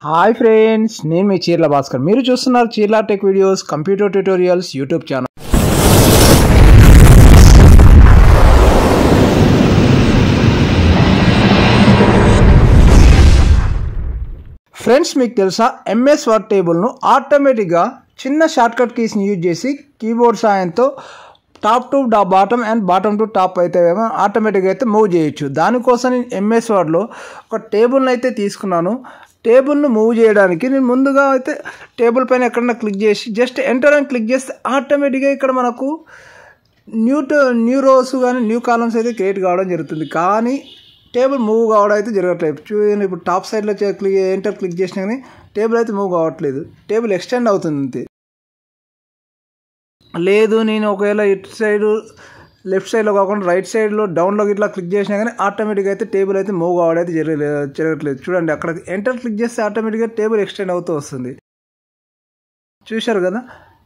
Hi friends, నేను మీ చీర్ల భాస్కర్. మీరు చూస్తున్నారు Cheerla tech videos computer tutorials YouTube channel. Friends, మీకు తెలుసా ఎంఎస్ వర్డ్ టేబుల్ను ఆటోమేటిక్గా చిన్న షార్ట్కట్ కీస్ని యూజ్ చేసి కీబోర్డ్ సాయంతో top to bottom and bottom to top అయితే ఆటోమేటిక్గా అయితే మూవ్ చేయొచ్చు. దానికోసం నేను ఎంఎస్ వర్డ్లో ఒక టేబుల్ని అయితే తీసుకున్నాను. టేబుల్ను మూవ్ చేయడానికి నేను ముందుగా అయితే టేబుల్ పైన ఎక్కడన్నా క్లిక్ చేసి జస్ట్ ఎంటర్ అని క్లిక్ చేస్తే ఆటోమేటిక్గా ఇక్కడ మనకు న్యూ రోస్ కానీ న్యూ కాలమ్స్ అయితే క్రియేట్ కావడం జరుగుతుంది. కానీ టేబుల్ మూవ్ కావడం అయితే జరగట్లేదు. చూడండి, ఇప్పుడు టాప్ సైడ్లో ఎంటర్ క్లిక్ చేసినా కానీ టేబుల్ అయితే మూవ్ కావట్లేదు. టేబుల్ ఎక్స్టెండ్ అవుతుంది అంతే. లేదు, నేను ఒకవేళ ఇటు సైడు లెఫ్ట్ సైడ్లో కాకుండా రైట్ సైడ్లో డౌన్లోకి ఇట్లా క్లిక్ చేసినా కానీ ఆటోమేటిక్గా అయితే టేబుల్ అయితే మూవ్ కావడం అయితే జరగట్లేదు. చూడండి, అక్కడ ఎంటర్ క్లిక్ చేస్తే ఆటోమేటిక్గా టేబుల్ ఎక్స్టెండ్ అవుతూ వస్తుంది. చూశారు కదా,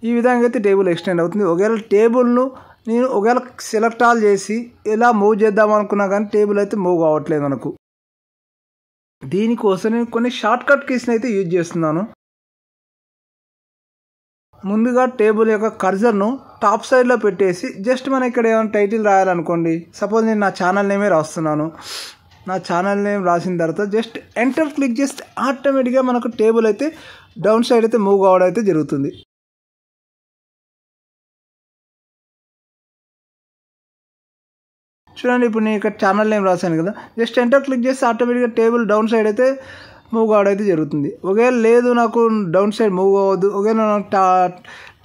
ఈ విధంగా అయితే టేబుల్ ఎక్స్టెండ్ అవుతుంది. ఒకవేళ టేబుల్ను నేను సెలెక్ట్ ఆల్ చేసి ఇలా మూవ్ చేద్దాం అనుకున్నా కానీ టేబుల్ అయితే మూవ్ కావట్లేదు మనకు. దీనికోసం నేను కొన్ని షార్ట్కట్ కీస్ని అయితే యూజ్ చేస్తున్నాను. ముందుగా టేబుల్ యొక్క కర్సర్ను టాప్ సైడ్లో పెట్టేసి జస్ట్ మనం ఇక్కడ ఏమైనా టైటిల్ రాయాలనుకోండి. సపోజ్ నేను నా ఛానల్ నేమే రాస్తున్నాను. నా ఛానల్ నేమ్ రాసిన తర్వాత జస్ట్ ఎంటర్ క్లిక్ చేస్తే ఆటోమేటిక్గా మనకు టేబుల్ అయితే డౌన్ సైడ్ అయితే మూవ్ కావడం అయితే జరుగుతుంది. చూడండి, ఇప్పుడు నేను ఇక్కడ ఛానల్ నేమ్ రాశాను కదా, జస్ట్ ఎంటర్ క్లిక్ చేస్తే ఆటోమేటిక్గా టేబుల్ డౌన్ సైడ్ అయితే మూవ్ కావడం అయితే జరుగుతుంది. ఒకవేళ లేదు నాకు డౌన్ సైడ్ మూవ్ అవ్వద్దు, ఒకవేళ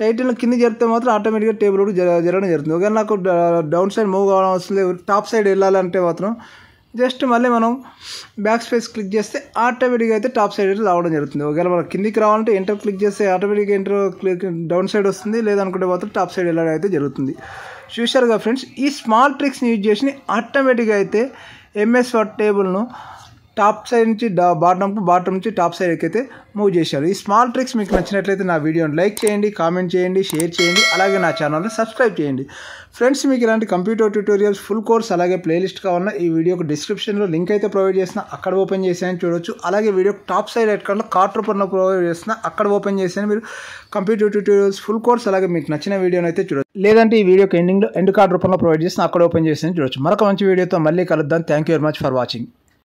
టైటిల్ కింద జరిపితే మాత్రం ఆటోమేటిక్గా టేబుల్ కూడా జరగడం జరుగుతుంది. ఒకవేళ నాకు డౌన్ సైడ్ మూవ్ కావడం వస్తుంది, టాప్ సైడ్ వెళ్ళాలంటే మాత్రం జస్ట్ మళ్ళీ మనం బ్యాక్ స్పేస్ క్లిక్ చేస్తే ఆటోమేటిక్గా అయితే టాప్ సైడ్ అయితే రావడం జరుగుతుంది. ఒకవేళ మనం కిందికి రావాలంటే ఎంటర్ క్లిక్ చేస్తే ఆటోమేటిక్గా క్లిక్ డౌన్ సైడ్ వస్తుంది, లేదనుకుంటే మాత్రం టాప్ సైడ్ వెళ్ళడం అయితే జరుగుతుంది. చూశారుగా ఫ్రెండ్స్, ఈ స్మాల్ ట్రిక్స్ని యూజ్ చేసి ఆటోమేటిక్గా అయితే ఎంఎస్ వర్డ్ టేబుల్ను టాప్ సైడ్ నుంచి బాటమ్ నుంచి టాప్ సైడ్కి అయితే మూవ్ చేశారు. ఈ స్మాల్ ట్రిక్స్ మీకు నచ్చినట్లయితే నా వీడియోని లైక్ చేయండి, కామెంట్ చేయండి, షేర్ చేయండి, అలాగే నా ఛానల్ని సబ్స్క్రైబ్ చేయండి. ఫ్రెండ్స్, మీకు ఇలాంటి కంప్యూటర్ ట్యూటోరియల్స్ ఫుల్ కోర్స్ అలాగే ప్లేలిస్ట్ కావాలన్నా ఈ వీడియోకి డిస్క్రిప్షన్లో లింక్ అయితే ప్రొవైడ్ చేసిన, అక్కడ ఓపెన్ చేసాను చూడొచ్చు. అలాగే వీడియో టాప్ సైడ్ ఎక్కడ కార్ట్ రూపంలో ప్రొవైడ్ చేసిన, అక్కడ ఓపెన్ చేసాను. మీరు కంప్యూటర్ ట్యూటోరియల్స్ ఫుల్ కోర్స్ అలాగే మీకు నచ్చిన వీడియోని అయితే చూడొచ్చు. లేదంటే ఈ వీడియోకి ఎండ్ కార్డ్ రూపంలో ప్రొవైడ్ చేసిన, అక్కడ ఓపెన్ చేసాను చూడొచ్చు. మరొక మంచి వీడియోతో మళ్ళీ కలుద్దాం. Thank you very much for watching.